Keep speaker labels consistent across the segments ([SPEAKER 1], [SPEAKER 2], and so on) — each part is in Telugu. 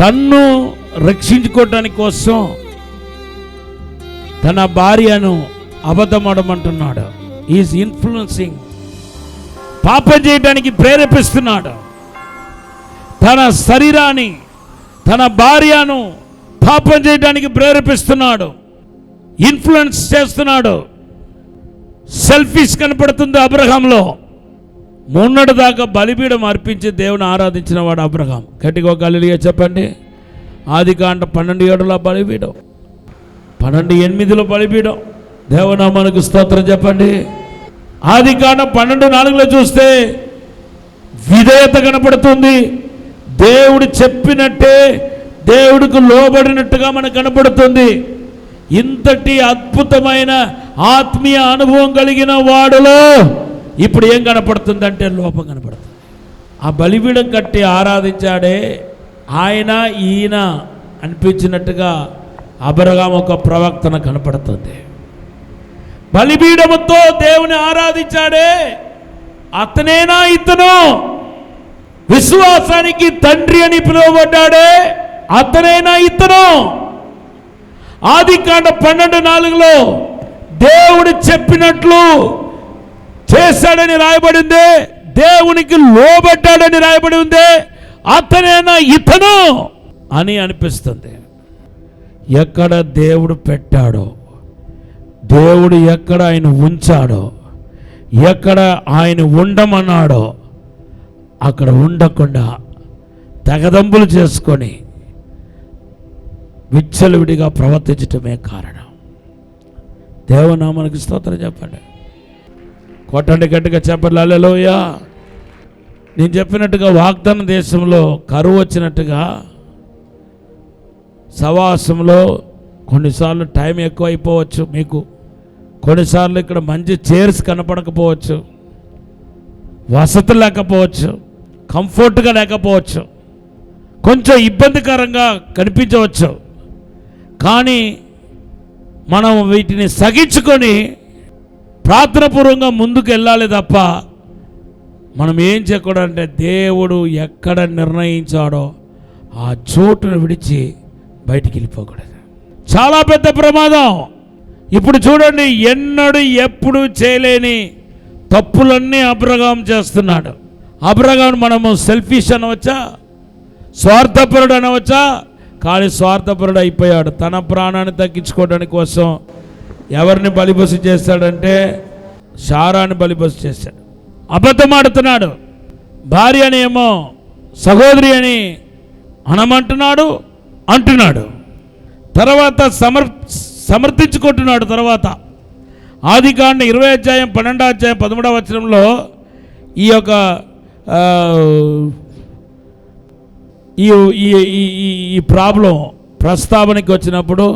[SPEAKER 1] తన్ను రక్షించుకోవటానికి కోసం తన భార్యను అబద్ధమాడమంటున్నాడు. ఈజ్ ఇన్ఫ్లుయెన్సింగ్, పాపం చేయడానికి ప్రేరేపిస్తున్నాడు. తన శరీరాన్ని, తన భార్యను పాపం చేయడానికి ప్రేరేపిస్తున్నాడు, ఇన్ఫ్లుయెన్స్ చేస్తున్నాడు. సెల్ఫిష్ కనపడుతుంది అబ్రహాంలో. మొన్నటి దాకా బలిపీఠం అర్పించి దేవుని ఆరాధించిన వాడు అబ్రహాం. గట్టిగా ఒక హల్లెలూయా చెప్పండి. ఆదికాండం 12:7 బలిపీఠం, 12:8 బలిపీఠం. దేవనామానికి స్తోత్రం చెప్పండి. ఆదికాండం 12:4 చూస్తే విధేయత కనపడుతుంది. దేవుడు చెప్పినట్టే దేవుడికి లోబడినట్టుగా మనకు కనపడుతుంది. ఇంతటి అద్భుతమైన ఆత్మీయ అనుభవం కలిగిన వాడులో ఇప్పుడు ఏం కనపడుతుందంటే లోపం కనపడుతుంది. ఆ బలిపీఠం కట్టి ఆరాధించాడే ఆయన ఈయన అనిపించినట్టుగా అబ్రహాం ఒక ప్రవక్తన కనపడుతుంది. బలిపీఠముతో దేవుని ఆరాధించాడే అతనేనా ఇతను? విశ్వాసానికి తండ్రి అని పిలువబడ్డాడే అతనేనా ఇతను? ఆదికాండం 12:4 దేవుడు చెప్పినట్లు చేశాడని రాయబడింది, దేవునికి లోబడ్డాడని రాయబడి ఉంది. అతనేనా ఇతను అని అనిపిస్తుంది. ఎక్కడ దేవుడు పెట్టాడో, దేవుడు ఎక్కడ ఆయన ఉంచాడో, ఎక్కడ ఆయన ఉండమన్నాడో అక్కడ ఉండకుండా తెగదంపులు చేసుకొని విచ్చలవిడిగా ప్రవర్తించటమే కారణం. దేవనామానికి స్తోత్రం చెప్పండి. కొట్టండి గట్టిగా చెప్పండి హల్లెలూయా. నేను చెప్పినట్టుగా వాగ్దాన దేశంలో కరువు వచ్చినట్టుగా సవాసంలో కొన్నిసార్లు టైం ఎక్కువ అయిపోవచ్చు మీకు. కొన్నిసార్లు ఇక్కడ మంచి చైర్స్ కనపడకపోవచ్చు, వసతి లేకపోవచ్చు, కంఫర్ట్గా లేకపోవచ్చు, కొంచెం ఇబ్బందికరంగా కనిపించవచ్చు. కానీ మనం వీటిని సగించుకొని ప్రార్థనాపూర్వకంగా ముందుకు వెళ్ళాలి తప్ప మనం ఏం చేయకూడదంటే దేవుడు ఎక్కడ నిర్ణయించాడో ఆ చోటును విడిచి బయటికి వెళ్ళిపోకూడదు. చాలా పెద్ద ప్రమాదం. ఇప్పుడు చూడండి, ఎన్నడూ ఎప్పుడు చేయలేని తప్పులన్నీ అబ్రహాం చేస్తున్నాడు. అబ్రహాం మనము సెల్ఫిష్ అనవచ్చా, స్వార్థపరుడు అనవచ్చా? కానీ స్వార్థపరుడు అయిపోయాడు. తన ప్రాణాన్ని తగ్గించుకోవడానికి కోసం ఎవరిని బలిపశు చేస్తాడంటే శారాని బలిపశు చేశాడు. అబద్ధమాడుతున్నాడు. భార్యని ఏమో సహోదరి అని అనమంటున్నాడు, అంటున్నాడు. తర్వాత సమర్థించుకుంటున్నాడు. తర్వాత ఆదికాండం 20:12 ఈ యొక్క ఈ ప్రాబ్లం ప్రస్తావనకి వచ్చినప్పుడు,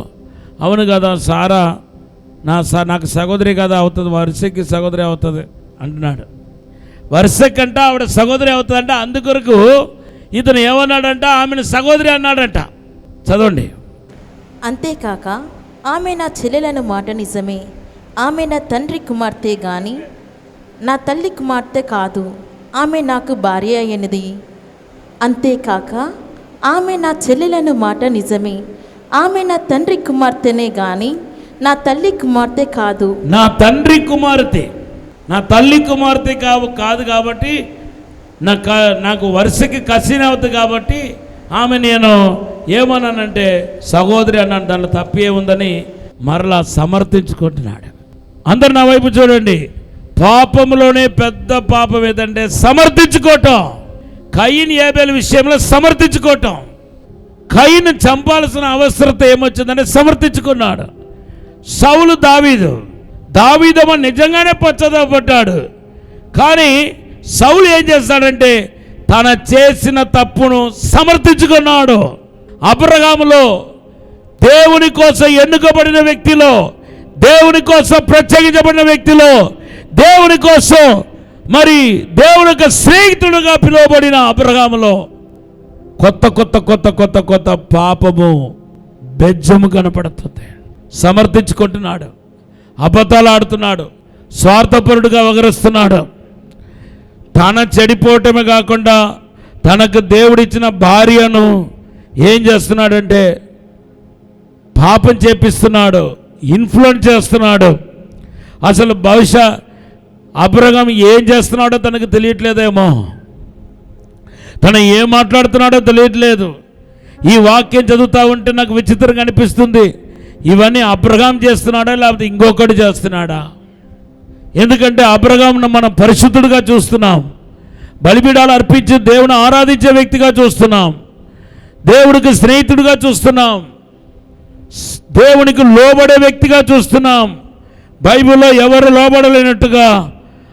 [SPEAKER 1] అవును కదా సారా నాకు సహోదరి కదా అవుతుంది, వరుసకి సహోదరి అవుతుంది అంటున్నాడు. వరుసకంట ఆవిడ సహోదరి అవుతుందంట. అందుకొరకు ఇతను ఏమన్నాడంట, ఆమెను సహోదరి అన్నాడంట. చదవండి.
[SPEAKER 2] అంతేకాక ఆమె నా చెల్లెలను మాట నిజమే, ఆమె నా తండ్రి కుమార్తె గాని నా తల్లి కుమార్తె కాదు, ఆమె నాకు భార్య అయినది. అంతేకాక ఆమె నా చెల్లెలను మాట నిజమే, ఆమె నా తండ్రి కుమార్తెనే గాని నా తల్లి కుమార్తె కాదు.
[SPEAKER 1] నా తండ్రి కుమార్తె, నా తల్లి కుమార్తె కాదు కాబట్టి నాకు వరుసకి కసిన్ అవుతుంది కాబట్టి ఆమె నేను ఏమన్నానంటే సహోదరి అన్నాను. దాంట్లో తప్పే ఉందని మరలా సమర్థించుకుంటున్నాడు. అందరు నా వైపు చూడండి. పాపంలోనే పెద్ద పాపం ఏదంటే సమర్థించుకోవటం. కయీను హేబెలు విషయంలో సమర్థించుకోవటం. కయీను చంపాల్సిన అవసరత ఏమొచ్చిందంటే సమర్థించుకున్నాడు. సౌలు దావీదేమో నిజంగానే పశ్చాత్తాపడ్డాడు. కానీ సౌలు ఏం చేస్తాడంటే తన చేసిన తప్పును సమర్థించుకున్నాడు. అబ్రహాములో దేవుని కోసం ఎన్నుకోబడిన వ్యక్తిలో, దేవుని కోసం ప్రత్యేకించబడిన వ్యక్తిలో, దేవుని కోసం మరి దేవుని యొక్క స్నేహితుడుగా పిలువబడిన అబ్రహాములో కొత్త పాపము బెజ్జము కనపడుతుంది. సమర్థించుకుంటున్నాడు, అబద్ధాలు ఆడుతున్నాడు, స్వార్థపరుడుగా వ్యవహరిస్తున్నాడు. తన చెడిపోవటమే కాకుండా తనకు దేవుడిచ్చిన భార్యను ఏం చేస్తున్నాడంటే పాపం చేపిస్తున్నాడు, ఇన్ఫ్లుయెన్స్ చేస్తున్నాడు. అసలు బహుశా అబ్రహాం ఏం చేస్తున్నాడో తనకు తెలియట్లేదేమో, తను ఏం మాట్లాడుతున్నాడో తెలియట్లేదు. ఈ వాక్యం చదువుతూ ఉంటే నాకు విచిత్రంగా అనిపిస్తుంది, ఇవన్నీ అబ్రహాం చేస్తున్నాడా లేకపోతే ఇంకొకటి చేస్తున్నాడా? ఎందుకంటే అబ్రహాంను మనం పరిశుద్ధుడిగా చూస్తున్నాం, బలిపీడాలు అర్పించి దేవుని ఆరాధించే వ్యక్తిగా చూస్తున్నాం, దేవుడికి స్నేహితుడిగా చూస్తున్నాం, దేవునికి లోబడే వ్యక్తిగా చూస్తున్నాం. బైబిల్లో ఎవరు లోబడలేనట్టుగా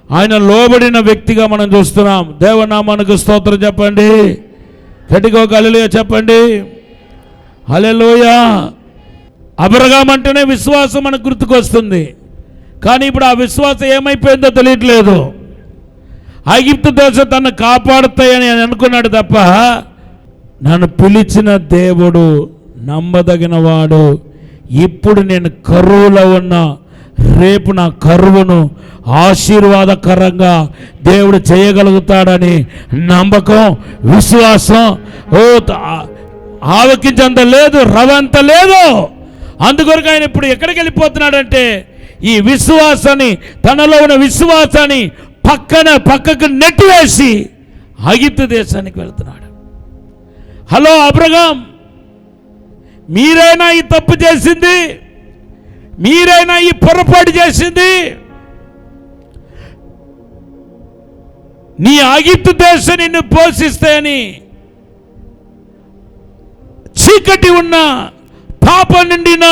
[SPEAKER 1] ఆయన లోబడిన వ్యక్తిగా మనం చూస్తున్నాం. దేవనామానికి స్తోత్రం చెప్పండి, గట్టిగా ఒక హల్లెలూయా చెప్పండి. హల్లెలూయా. అబ్రహాం అంటేనే విశ్వాసం మనకు గుర్తుకొస్తుంది, కానీ ఇప్పుడు ఆ విశ్వాసం ఏమైపోయిందో తెలియట్లేదు. ఐగుప్తు దేశం తనను కాపాడుతాయని అనుకున్నాడు తప్ప, నన్ను పిలిచిన దేవుడు నమ్మదగిన వాడు, ఇప్పుడు నేను కరువులో ఉన్నా రేపు నా కరువును ఆశీర్వాదకరంగా దేవుడు చేయగలుగుతాడని నమ్మకం, విశ్వాసం ఆవకించంత లేదు, రవంత లేదు. అందుకొరకు ఆయన ఇప్పుడు ఎక్కడికి వెళ్ళిపోతున్నాడంటే ఈ విశ్వాసాన్ని, తనలో ఉన్న విశ్వాసాన్ని పక్కకు నెట్టివేసి ఐగుప్తు దేశానికి వెళ్తున్నాడు. హలో అబ్రహాం, మీరైనా ఈ తప్పు చేసింది, మీరైనా ఈ పొరపాటు చేసింది. నీ ఐగుప్తు దేశం నిన్ను పోషిస్తాయని చీకటి ఉన్న పాపం నిండిన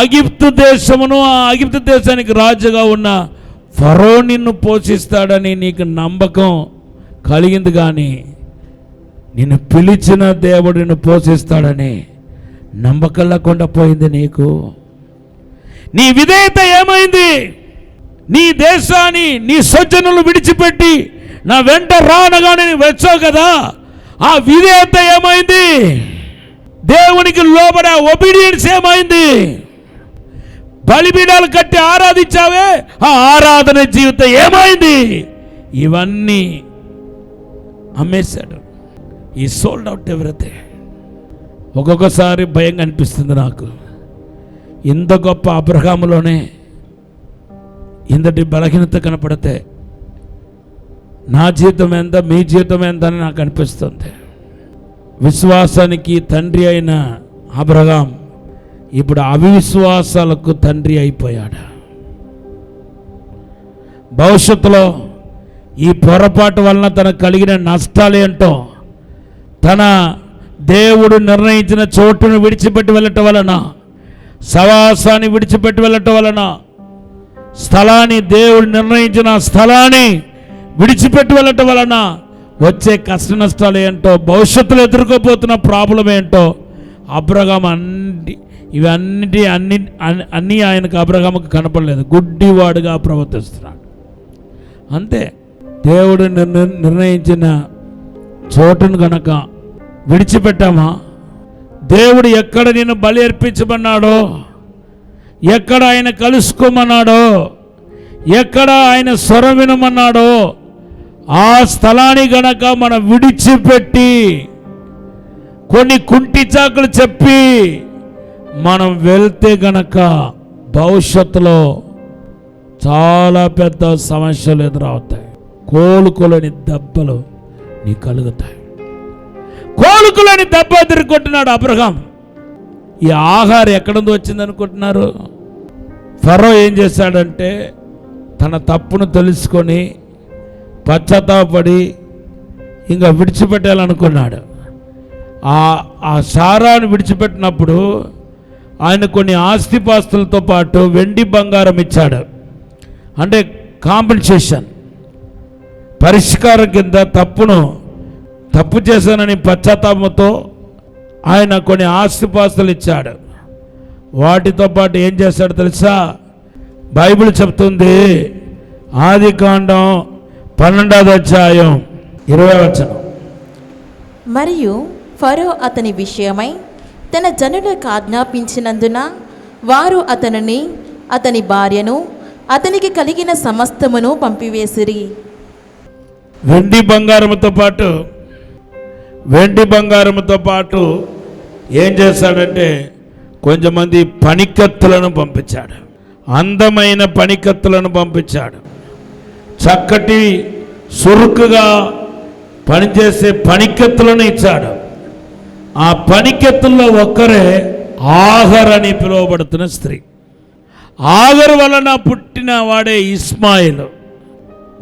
[SPEAKER 1] ఐగుప్తు దేశమును, ఆ ఐగుప్తు దేశానికి రాజుగా ఉన్న ఫరో నిన్ను పోషిస్తాడని నీకు నమ్మకం కలిగింది, కానీ నిన్ను పిలిచిన దేవుడు నిన్ను పోషిస్తాడని నమ్మకం లేకుండా పోయింది నీకు. నీ విధేయత ఏమైంది? నీ దేశాన్ని, నీ స్వజనులు విడిచిపెట్టి నా వెంట రానగానే నీవు వచ్చావు కదా, ఆ విధేయత ఏమైంది? దేవునికి లోబడే ఒబీడియన్స్ ఏమైంది? బలిపీడాలు కట్టి ఆరాధించావే, ఆ ఆరాధన జీవితం ఏమైంది? ఇవన్నీ అమ్మేశాడు. ఈ సోల్డ్ అవుట్ ఎవ్రీథింగ్. ఒక్కొక్కసారి భయంగా అనిపిస్తుంది నాకు, ఇంత గొప్ప అబ్రహాములోనే ఇంతటి బలహీనత కనపడితే నా జీవితం ఎంత, మీ జీవితం ఎంత అని నాకు అనిపిస్తుంది. విశ్వాసానికి తండ్రి అయిన అబ్రహాం ఇప్పుడు అవిశ్వాసాలకు తండ్రి అయిపోయాడు. భవిష్యత్తులో ఈ పొరపాటు వలన తనకు కలిగిన నష్టాలేంటో, తన దేవుడు నిర్ణయించిన చోటును విడిచిపెట్టి వెళ్ళటం వలన, సవాసాన్ని విడిచిపెట్టి వెళ్ళటం వలన, స్థలాన్ని, దేవుడు నిర్ణయించిన స్థలాన్ని విడిచిపెట్టి వెళ్ళటం వలన వచ్చే కష్ట నష్టాలు ఏంటో, భవిష్యత్తులో ఎదుర్కోబోతున్న ప్రాబ్లం ఏంటో అబ్రహాం అన్నీ ఆయనకు అబ్రహాముకు కనపడలేదు. గుడ్డివాడుగా ప్రవర్తిస్తున్నాడు అంతే. దేవుడు నిర్ణయించిన చోటును గనక విడిచిపెట్టామా, దేవుడు ఎక్కడ నేను బలి అర్పించమన్నాడో, ఎక్కడ ఆయన కలుసుకోమన్నాడో, ఎక్కడ ఆయన స్వరం వినమన్నాడో ఆ స్థలాన్ని గనక మనం విడిచిపెట్టి కొన్ని కుంటి చాకులు చెప్పి మనం వెళ్తే గనక భవిష్యత్తులో చాలా పెద్ద సమస్యలు ఎదురవుతాయి. కోలుకోలేని దెబ్బలు నీకు కలుగుతాయి. కోలుకోలేని దెబ్బ ఎదుర్కొంటున్నాడు అబ్రహాం. ఈ ఆహారం ఎక్కడ నుంచి వచ్చింది అనుకుంటున్నారు? ఫరో ఏం చేశాడంటే తన తప్పును తెలుసుకొని పశ్చాత్తాపడి ఇంకా విడిచిపెట్టాలనుకున్నాడు. ఆ సారాను విడిచిపెట్టినప్పుడు ఆయన కొన్ని ఆస్తిపాస్తులతో పాటు వెండి బంగారం ఇచ్చాడు. అంటే కాంపెన్సేషన్, పరిష్కారం కింద తప్పు చేశానని పశ్చాత్తాపంతో ఆయన కొన్ని ఆస్తిపాస్తులు ఇచ్చాడు. వాటితో పాటు ఏం చేశాడు తెలుసా? బైబిల్ చెప్తుంది, ఆదికాండం 12వ అధ్యాయం 20వ వచనం.
[SPEAKER 2] మరియు ఫరో అతని విషయమై తన జనులకు ఆజ్ఞాపించినందున వారు అతనిని, అతని భార్యను, అతనికి కలిగిన సమస్తమును పంపివేసిరి.
[SPEAKER 1] వెండి బంగారముతో పాటు ఏం చేస్తాడంటే కొంతమంది పనికత్తులను పంపించాడు, అందమైన పనికత్తులను పంపించాడు, చక్కటి సురుకుగా పనిచేసే పనికత్తులను ఇచ్చాడు. ఆ పనికెత్తుల్లో ఒక్కరే ఆగర్ అని పిలువబడుతున్న స్త్రీ. ఆగర్ వలన పుట్టిన వాడే ఇస్మాయిల్.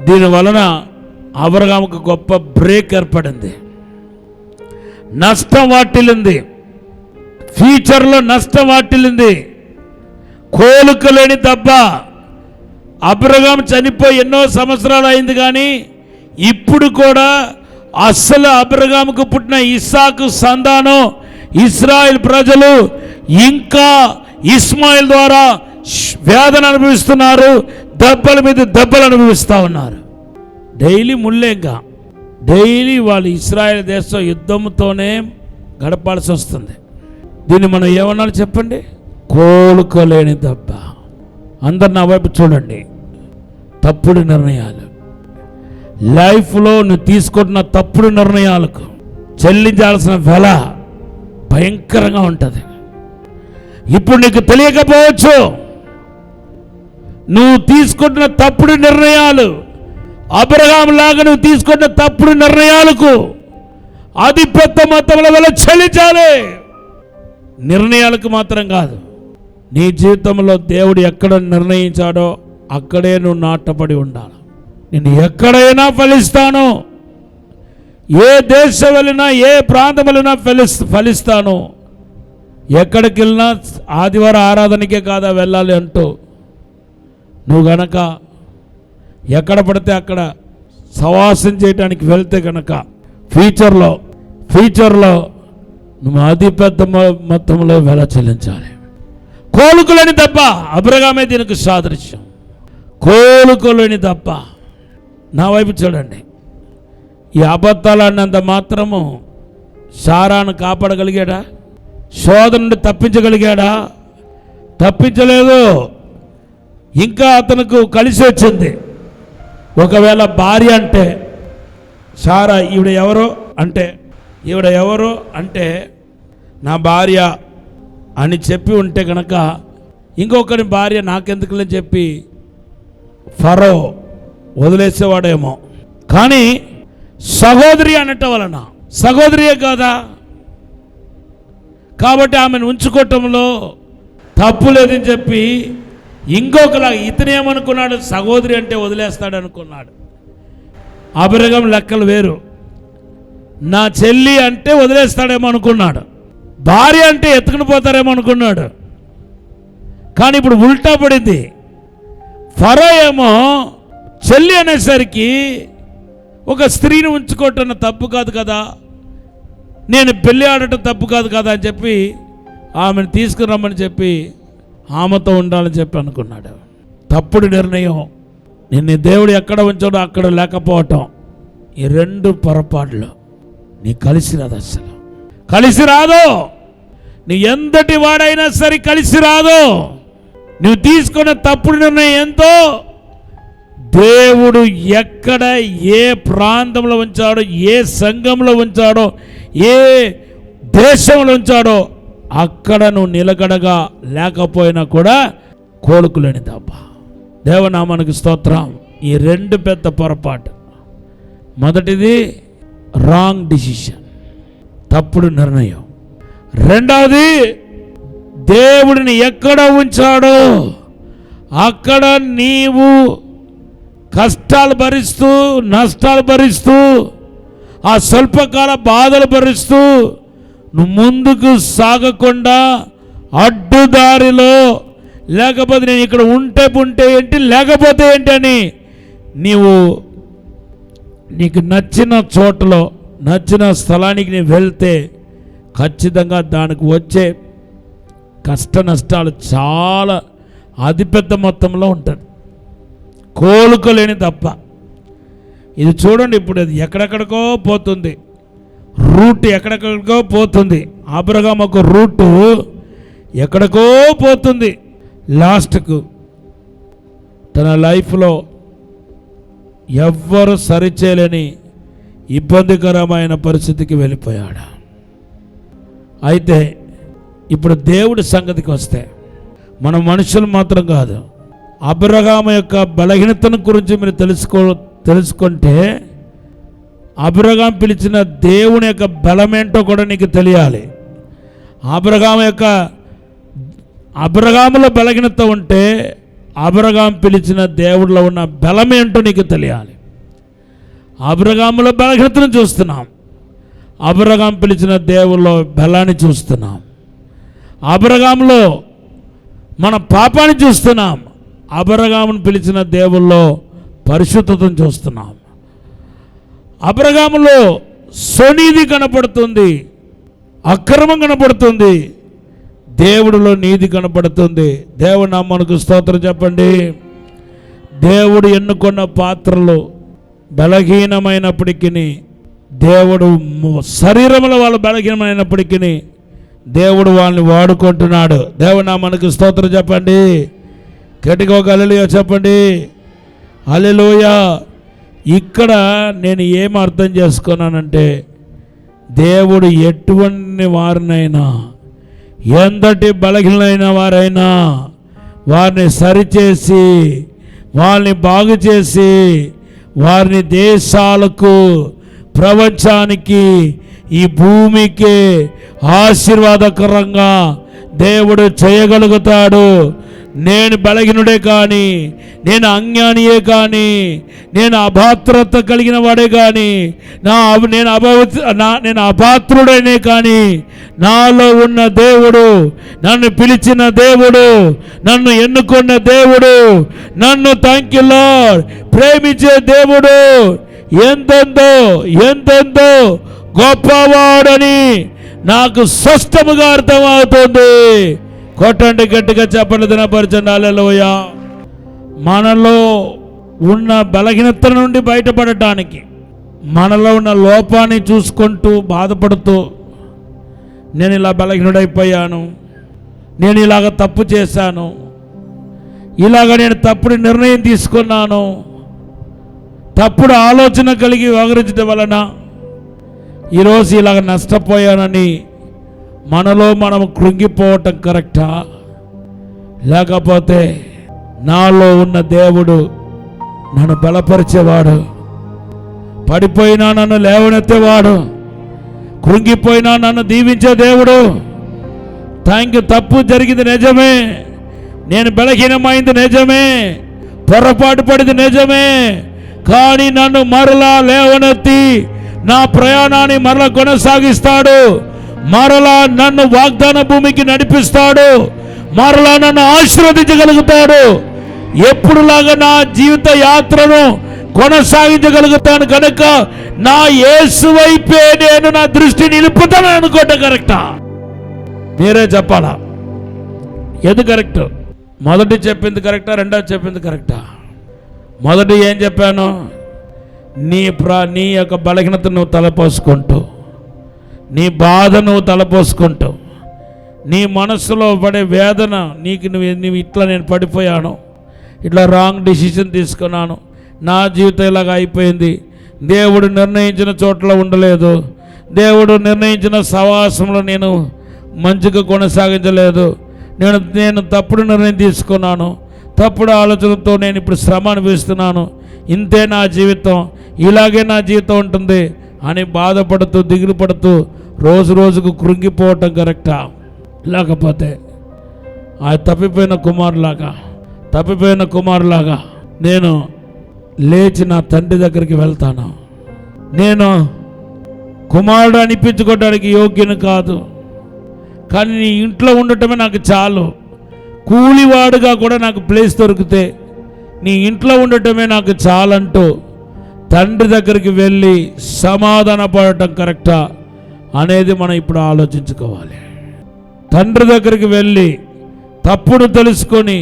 [SPEAKER 1] దీని వలన అబ్రహాముకు గొప్ప బ్రేక్ ఏర్పడింది, నష్టం వాటిల్లింది, ఫ్యూచర్లో నష్టం వాటిల్లింది. కోలుకలేని దెబ్బ. అబ్రహాం చనిపోయి ఎన్నో సంవత్సరాలు అయింది, కానీ ఇప్పుడు కూడా అస్సలు అబ్రహాముకు పుట్టిన ఇస్సాకు సంతానం ఇశ్రాయేల్ ప్రజలు ఇంకా ఇస్మాయిల్ ద్వారా వేదన అనుభవిస్తున్నారు, దెబ్బల మీద దెబ్బలు అనుభవిస్తూ ఉన్నారు. డైలీ ముల్లేగా డైలీ వాళ్ళు ఇశ్రాయేల్ దేశం యుద్ధంతోనే గడపాల్సి వస్తుంది. దీన్ని మనం ఏమన్నా చెప్పండి, కోలుకోలేని దెబ్బ. అందరు నా వైపు చూడండి. తప్పుడు నిర్ణయాలు, లైఫ్లో నువ్వు తీసుకుంటున్న తప్పుడు నిర్ణయాలకు చెల్లించాల్సిన వెల భయంకరంగా ఉంటుంది. ఇప్పుడు నీకు తెలియకపోవచ్చు, నువ్వు తీసుకుంటున్న తప్పుడు నిర్ణయాలు, అబ్రహాం లాగా నువ్వు తీసుకున్న తప్పుడు నిర్ణయాలకు అది పెద్ద మొత్తంలో వెల చెల్లించాలి. నిర్ణయాలకు మాత్రం కాదు, నీ జీవితంలో దేవుడు ఎక్కడ నిర్ణయించాడో అక్కడే నువ్వు నాటపడి ఉండాలి. నేను ఎక్కడైనా ఫలిస్తాను, ఏ దేశం వెళ్ళినా ఏ ప్రాంతం వెళ్ళినా ఫలిస్తాను, ఎక్కడికి వెళ్ళినా ఆదివారం ఆరాధనకే కాదా వెళ్ళాలి అంటూ నువ్వు గనక ఎక్కడ పడితే అక్కడ సవాసం చేయడానికి వెళ్తే కనుక ఫ్యూచర్లో నువ్వు అతి పెద్ద మొత్తంలో వెల చెల్లించాలి. కోలుకోలేని దెబ్బ. అబ్రహామే దీనికి సాదృశ్యం. కోలుకోలేని దెబ్బ. నా వైపు చూడండి. ఈ అబద్ధాలు అన్నంత మాత్రము శారాను కాపాడగలిగాడా? శోధన నుండి తప్పించగలిగాడా? తప్పించలేదు. ఇంకా అతనికి కలిసి వచ్చింది. ఒకవేళ భార్య అంటే శారా ఈవిడ ఎవరో అంటే నా భార్య అని చెప్పి ఉంటే కనుక ఇంకొకరి భార్య నాకెందుకులని చెప్పి ఫరో వదిలేసేవాడేమో. కానీ సహోదరి అనటం వలన సహోదరియే కాదా, కాబట్టి ఆమెను ఉంచుకోవటంలో తప్పు లేదని చెప్పి ఇంకొకలా ఇతనేమనుకున్నాడు, సహోదరి అంటే వదిలేస్తాడు అనుకున్నాడు. అబ్రహాం లెక్కలు వేరు. నా చెల్లి అంటే వదిలేస్తాడేమో అనుకున్నాడు, భార్య అంటే ఎత్తుకుని పోతారేమో అనుకున్నాడు. కానీ ఇప్పుడు ఉల్టా పడింది. ఫరో ఏమో చెల్లి అనేసరికి ఒక స్త్రీని ఉంచుకోవటం తప్పు కాదు కదా, నేను పెళ్ళి ఆడటం తప్పు కాదు కదా అని చెప్పి ఆమెను తీసుకురమ్మని చెప్పి ఆమెతో ఉండాలని చెప్పి అనుకున్నాడు. తప్పుడు నిర్ణయం. నిన్ను దేవుడు ఎక్కడ ఉంచాడో అక్కడ లేకపోవటం, ఈ రెండు పొరపాట్లు నీ కలిసి రాదు. అసలు కలిసి రాదు. నీ ఎంతటి వాడైనా సరే కలిసి రాదు. నువ్వు తీసుకున్న తప్పుడు నిర్ణయం ఎంతో దేవుడు ఎక్కడ ఏ ప్రాంతంలో ఉంచాడో, ఏ సంఘంలో ఉంచాడో, ఏ దేశంలో ఉంచాడో అక్కడ నువ్వు నిలకడగా లేకపోయినా కూడా కోలుకులేని దెబ్బ. దేవనామానికి స్తోత్రం. ఈ రెండు పెద్ద పొరపాటు. మొదటిది రాంగ్ డిసిషన్, తప్పుడు నిర్ణయం. రెండవది దేవుడిని ఎక్కడ ఉంచాడో అక్కడ నీవు కష్టాలు భరిస్తూ, నష్టాలు భరిస్తూ, ఆ స్వల్పకాల బాధలు భరిస్తూ నువ్వు ముందుకు సాగకుండా అడ్డుదారిలో, లేకపోతే నేను ఇక్కడ ఉంటే ఏంటి లేకపోతే ఏంటి అని నీకు నచ్చిన చోటలో నచ్చిన స్థలానికి నేను వెళ్తే ఖచ్చితంగా దానికి వచ్చే కష్ట నష్టాలు చాలా అతిపెద్ద మొత్తంలో ఉంటుంది. కోలుకోలేని తప్ప. ఇది చూడండి, ఇప్పుడు అది ఎక్కడెక్కడికో పోతుంది, రూట్ ఎక్కడెక్కడికో పోతుంది. అబ్రహాం ఒక రూటు ఎక్కడికో పోతుంది. లాస్ట్కు తన లైఫ్లో ఎవ్వరు సరిచేయలేని ఇబ్బందికరమైన పరిస్థితికి వెళ్ళిపోయాడు. అయితే ఇప్పుడు దేవుడి సంగతికి వస్తే మన మనుషులు మాత్రం కాదు, అబ్రహాము యొక్క బలహీనతను గురించి మీరు తెలుసుకుంటే అబ్రహాము పిలిచిన దేవుని యొక్క బలమేంటో కూడా నీకు తెలియాలి. అబ్రహాములో బలహీనత ఉంటే అబ్రహాము పిలిచిన దేవుడిలో ఉన్న బలమేంటో నీకు తెలియాలి. అబ్రహాములో బలహీనతను చూస్తున్నాం, అబ్రహాము పిలిచిన దేవుళ్ళో బలాన్ని చూస్తున్నాం. అబ్రహాములో మన పాపాన్ని చూస్తున్నాం, అబ్రహామును పిలిచిన దేవుళ్ళో పరిశుద్ధతను చూస్తున్నాం. అబ్రహాములో స్వనీతి కనపడుతుంది, అక్రమం కనపడుతుంది, దేవుడిలో నీతి కనపడుతుంది. దేవుడి నామమునకు స్తోత్రం చెప్పండి. దేవుడు ఎన్నుకున్న పాత్రలు బలహీనమైనప్పటికీ, దేవుడు శరీరంలో వాళ్ళు బలహీనమైనప్పటికీ దేవుడు వాళ్ళని వాడుకుంటున్నాడు. దేవుడి నామమునకు స్తోత్రం చెప్పండి. గట్టిగా ఒక హల్లెలూయా చెప్పండి. హల్లెలూయా. ఇక్కడ నేను ఏం అర్థం చేసుకున్నానంటే, దేవుడు ఎటువంటి వారినైనా, ఎంతటి బలహీనమైన వారైనా వారిని సరిచేసి, వాళ్ళని బాగు చేసి, వారిని దేశాలకు, ప్రపంచానికి, ఈ భూమికి ఆశీర్వాదకరంగా దేవుడు చేయగలుగుతాడు. నేను బలహీనుడే కానీ, నేను అజ్ఞానియే కానీ, నేను అభాత్రత కలిగిన వాడే కానీ, నేను అపాత్రుడనే కానీ, నాలో ఉన్న దేవుడు, నన్ను పిలిచిన దేవుడు, నన్ను ఎన్నుకున్న దేవుడు, నన్ను థాంక్ యూ లార్డ్ ప్రేమించే దేవుడు ఎంతెంతో గొప్పవాడని నాకు స్పష్టముగా అర్థమవుతుంది. కొట్టండి గట్టిగా చెప్పండి, దినపరచండి. హల్లెలూయా. మనలో ఉన్న బలహీనత నుండి బయటపడటానికి, మనలో ఉన్న లోపాన్ని చూసుకుంటూ బాధపడుతూ, నేను ఇలా బలహీనుడైపోయాను, నేను ఇలాగ తప్పు చేశాను, ఇలాగ నేను తప్పుడు నిర్ణయం తీసుకున్నాను, తప్పుడు ఆలోచన కలిగి వ్యవహరించడం వలన ఈరోజు ఇలాగ నష్టపోయానని మనలో మనం కృంగిపోవటం కరెక్టా? లేకపోతే నాలో ఉన్న దేవుడు నన్ను బలపరిచేవాడు, పడిపోయినా నన్ను లేవనెత్తేవాడు, కృంగిపోయినా నన్ను దీవించే దేవుడు. Thank you. తప్పు జరిగింది నిజమే, నేను బలహీనమైంది నిజమే, పొరపాటు పడింది నిజమే, కానీ నన్ను మరలా లేవనెత్తి నా ప్రయాణాన్ని మరలా కొనసాగిస్తాడు, మరలా నన్ను వాగ్దాన భూమికి నడిపిస్తాడు, మరలా నన్ను ఆశీర్వదించగలుగుతాడు. ఎప్పుడులాగా నా జీవిత యాత్రను కొనసాగించగలుగుతాను కనుక నా యేసు వైపే నేను నా దృష్టి నిలుపుతాను అనుకోవటం కరెక్టా? మీరే చెప్పాలా? ఏది కరెక్ట్? మొదటి చెప్పింది కరెక్టా, రెండోది చెప్పింది కరెక్టా? మొదటి ఏం చెప్పాను? నీ యొక్క బలహీనత నువ్వు తలపోసుకుంటూ, నీ బాధ నువ్వు తలపోసుకుంటూ, నీ మనస్సులో పడే వేదన, నువ్వు ఇట్లా నేను పడిపోయాను, ఇట్లా రాంగ్ డిసిషన్ తీసుకున్నాను, నా జీవితం ఇలాగ అయిపోయింది, దేవుడు నిర్ణయించిన చోట్ల ఉండలేదు, దేవుడు నిర్ణయించిన సవాసంలో నేను మంచిగా కొనసాగించలేదు, నేను తప్పుడు నిర్ణయం తీసుకున్నాను, తప్పుడు ఆలోచనతో నేను ఇప్పుడు శ్రమ అనుభవిస్తున్నాను, ఇంతే నా జీవితం, ఇలాగే నా జీవితం ఉంటుంది అని బాధపడుతూ దిగులు పడుతూ రోజు రోజుకు కృంగిపోవటం కరెక్టా? లేకపోతే ఆ తప్పిపోయిన కుమారులాగా నేను లేచి నా తండ్రి దగ్గరికి వెళ్తాను, నేను కుమారుడు అనిపించుకోవడానికి యోగ్యను కాదు, కానీ నీ ఇంట్లో ఉండటమే నాకు చాలు, కూలివాడుగా కూడా నాకు ప్లేస్ దొరికితే నీ ఇంట్లో ఉండటమే నాకు చాలంటూ తండ్రి దగ్గరికి వెళ్ళి సమాధాన పడటం కరెక్టా అనేది మనం ఇప్పుడు ఆలోచించుకోవాలి. తండ్రి దగ్గరికి వెళ్ళి తప్పును తెలుసుకొని,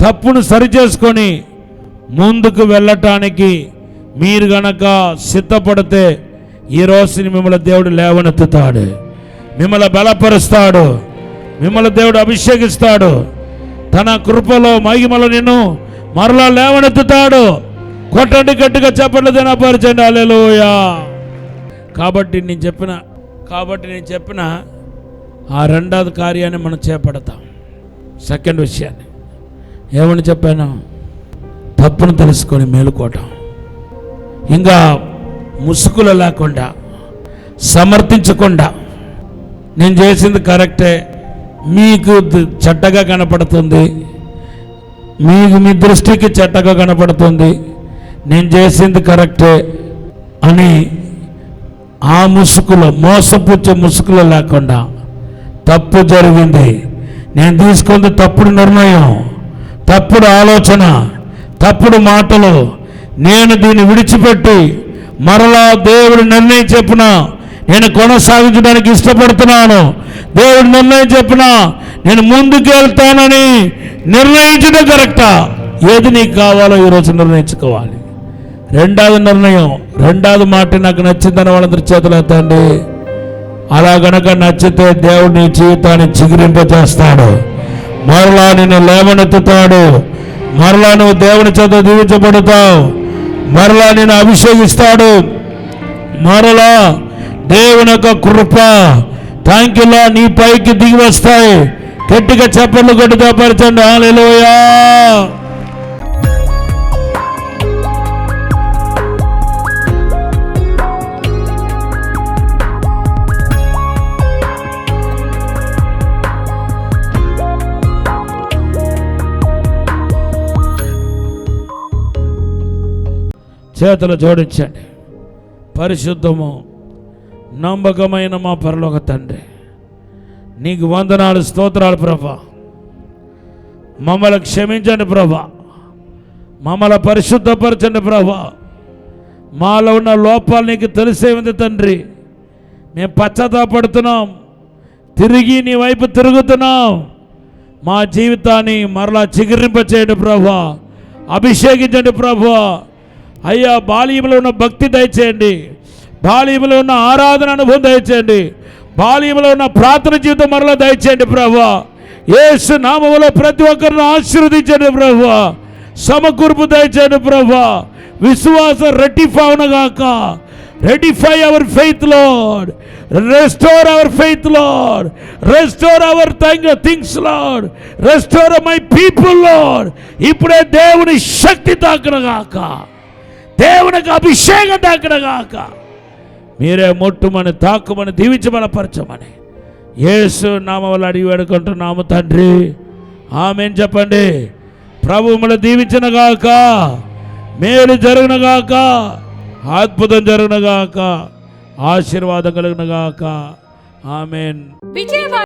[SPEAKER 1] తప్పును సరిచేసుకొని ముందుకు వెళ్ళటానికి మీరు గనక సిద్ధపడితే ఈరోజు మిమ్మల్ని దేవుడు లేవనెత్తుతాడు, మిమ్మల్ని బలపరుస్తాడు, మిమ్మల్ని దేవుడు అభిషేకిస్తాడు, తన కృపలో మహిమలో నిన్ను మరలా లేవనెత్తుతాడు. కొట్టండి గట్టిగా చెప్పండి, దినపరచండి. హల్లెలూయా. కాబట్టి నేను చెప్పిన ఆ రెండవది కార్యాన్ని మనం చేపడతాం. సెకండ్ విషయాన్ని ఏమని చెప్పాను? తప్పును తెలుసుకొని మేలుకోవటం. ఇంకా ముసుగులు లేకుండా, సమర్థించకుండా, నేను చేసింది కరెక్టే, మీకు చెడ్డగా కనపడుతుంది, మీకు మీ దృష్టికి చెడ్డగా కనపడుతుంది, నేను చేసింది కరెక్టే అని ఆ ముసుగులో, మోసపుచ్చే ముసుగులో లేకుండా, తప్పు జరిగింది, నేను తీసుకుంది తప్పుడు నిర్ణయం, తప్పుడు ఆలోచన, తప్పుడు మాటలు, నేను దీన్ని విడిచిపెట్టి మరలా దేవుడి నిర్ణయం చెప్పిన నేను కొనసాగించడానికి ఇష్టపడుతున్నాను, దేవుడి నిర్ణయం చెప్పిన నేను ముందుకు వెళ్తానని నిర్ణయించడం కరెక్టా? ఏది నీకు కావాలో ఈరోజు నిర్ణయించుకోవాలి. రెండవది నిర్ణయం, రెండవది మాట నాకు నచ్చిందని వాళ్ళందరి చేతులు ఎత్తండి. అలా గనక నచ్చితే దేవుడు నీ జీవితాన్ని చిగురింపజేస్తాడు, మరలా నిన్ను లేవనెత్తుతాడు, మరలా నువ్వు దేవుని చేత దీవించబడతావు, మరలా నేను అభిషేకిస్తాడు, మరలా దేవుని యొక్క కృప థ్యాంక్యూలా నీ పైకి దిగి వస్తాయి. గట్టిగా చప్పట్లు కొట్టుగా పరచండి. హల్లెలూయా. చేతులు జోడించండి. పరిశుద్ధము నమ్మకమైన మా పరలోక తండ్రి, నీకు వందనాలు, స్తోత్రాలు ప్రభా. మమ్మల్ని క్షమించండి ప్రభా, మమ్మల్ని పరిశుద్ధపరచండి ప్రభా. మాలో ఉన్న లోపాలు నీకు తెలిసే ఉంది తండ్రి. మేము పశ్చాత్తాపడుతున్నాం, తిరిగి నీ వైపు తిరుగుతున్నాం. మా జీవితాన్ని మరలా చిగురింపచేయండి ప్రభా, అభిషేకించండి ప్రభా. అయ్యా, బాల్యంలో ఉన్న భక్తి దయచేయండి, బాల్యంలో ఉన్న ఆరాధన అనుభవం దయచేయండి, బాల్యంలో ఉన్న ప్రార్థన జీవితం మరలా దయచేయండి ప్రభువా. యేసు నామములో ప్రతి ఒక్కరిని ఆశీర్వదించండి ప్రభువా. సమకూర్పు దయచేయండి ప్రభువా. విశ్వాసం రెట్టిఫై అవునగాక. Rectify our faith Lord, restore our faith Lord, restore our things Lord, restore my people Lord. ఇప్పుడే దేవుని శక్తి తాకనగాక, దేవునికి అభిషేకం తాకనగాక. మీరే ముట్టుమని, తాకుమని, దీవించమని, పరచమని యేసు నామములో అడిగి వేడుకుంటున్నాము తండ్రి. ఆమేన్ చెప్పండి. ప్రభు మిమ్మల్ని దీవించనగాక, మేలు జరుగునగాక, అద్భుతం జరుగునగాక, ఆశీర్వాదం కలుగునగాక. ఆమేన్. విజయవాడ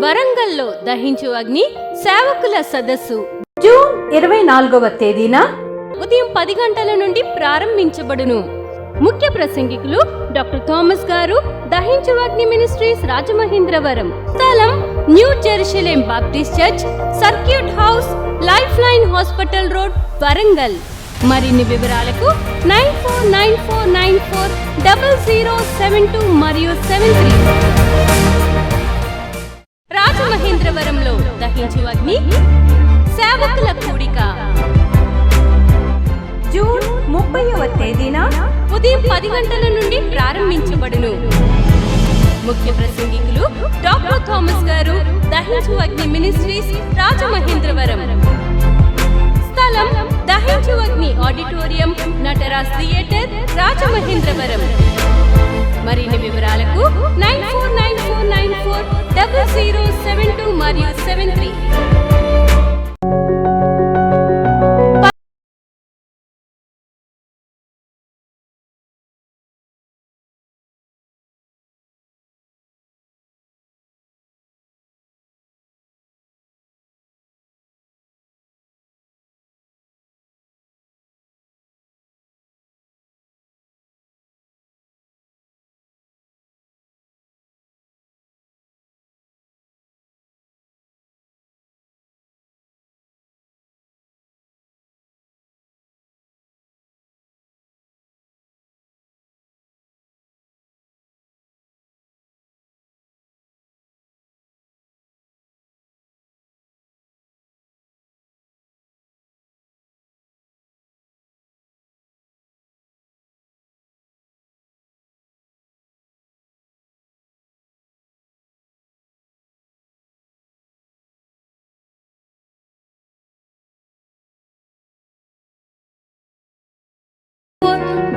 [SPEAKER 3] వరంగల్లో దహించు అగ్ని సేవకుల సదస్సు
[SPEAKER 4] జూన్ 24వ తేదీన
[SPEAKER 3] ఉదయం 10 గంటల నుండి ప్రారంభించబడును. ముఖ్య ప్రసంగికులు డాక్టర్ థామస్ గారు, దహించు అగ్ని మినిస్ట్రీస్ రాజమహేంద్రవరం. స్థలం new Jerusalem Baptist church, circuit house, life line hospital road, Warangal. మరిన్ని వివరాలకు 9494940072 మరియు 73. రాజమహేంద్రవరంలో దహించు అగ్ని సేవకుల కూడిక
[SPEAKER 4] జూన్ 30వ తేదీన
[SPEAKER 3] ఉదయం 10 గంటల నుండి ప్రారంభించబడును. ముఖ్య ప్రసంగికులు డాక్టర్ థామస్ గారు, దహించు అగ్ని మినిస్ట్రీస్ రాజమహేంద్రవరం. స్థలం దహించు అగ్ని ఆడిటోరియం, నటరాజ్ థియేటర్, రాజమహేంద్రవరం. మరిన్ని వివరాలకు 9494940072 మరియు 73.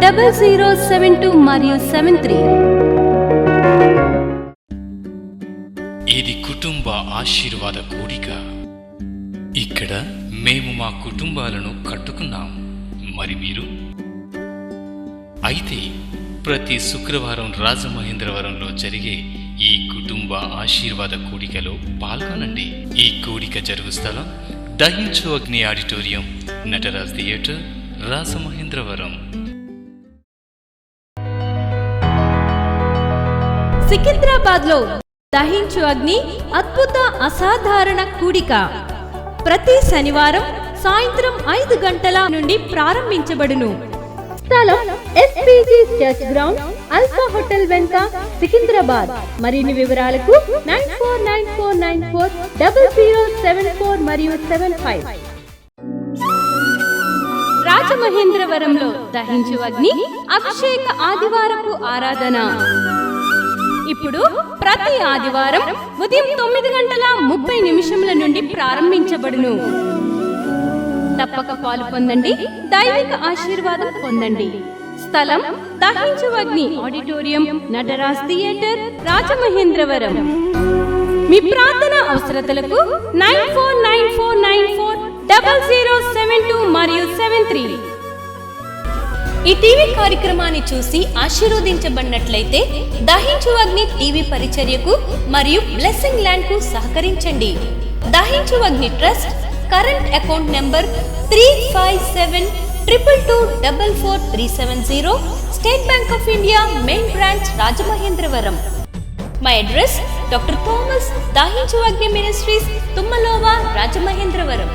[SPEAKER 3] 0072 మరియు 73.
[SPEAKER 5] ఇది కుటుంబ ఆశీర్వాద కూడిక. ఇక్కడ మేము మా కుటుంబాలను కట్టుకున్నాం. మరి మీరు? అయితే ప్రతి శుక్రవారం రాజమహేంద్రవరంలో జరిగే ఈ కుటుంబ ఆశీర్వాద కూడికలో పాల్గొనండి. ఈ కూడిక జరుగు స్థలం దహించు అగ్ని ఆడిటోరియం, నటరాజ్ థియేటర్, రాజమహేంద్రవరం.
[SPEAKER 3] సికింద్రాబాద్ లో దహించు అగ్ని అద్భుత అసాధారణ కూడిక ప్రతి శనివారం సాయంత్రం 5 గంటల నుండి ప్రారంభించబడును. స్థలం SPG church ground, alpha hotel వెనుక, సికింద్రాబాద్. మరిన్ని వివరాలకు 9494940074 మరియు 75. రాజమహేంద్రవరంలో దహించు అగ్ని అభిషేక ఆదివారపు ఆరాధన ఇప్పుడు ప్రతి ఆదివారం ఉదయం 9:30 నుండి ప్రారంభించబడును. తప్పక పాలు పొందండి, దైవిక ఆశీర్వాదం పొందండి. స్థలం దహించు అగ్ని ఆడిటోరియం, నటరాజ్ థియేటర్, రాజమహేంద్రవరం. మీ ప్రార్థన అవసరతలకు 9494940072 మరియు 73. ఈ టీవీ కార్యక్రమాన్ని చూసి ఆశీర్వదించబడినట్లయితే దహించు అగ్ని టీవీ పరిచర్యకు మరియు బ్లెస్సింగ్ ల్యాండ్ కు సహకరించండి. దహించు అగ్ని trust current account number 357222444370, State Bank of India main branch, Rajamahendravaram. My address doctor Thomas దహించు అగ్ని మినిస్ట్రీస్, తుమ్మలోవా, రాజమహేంద్రవరం.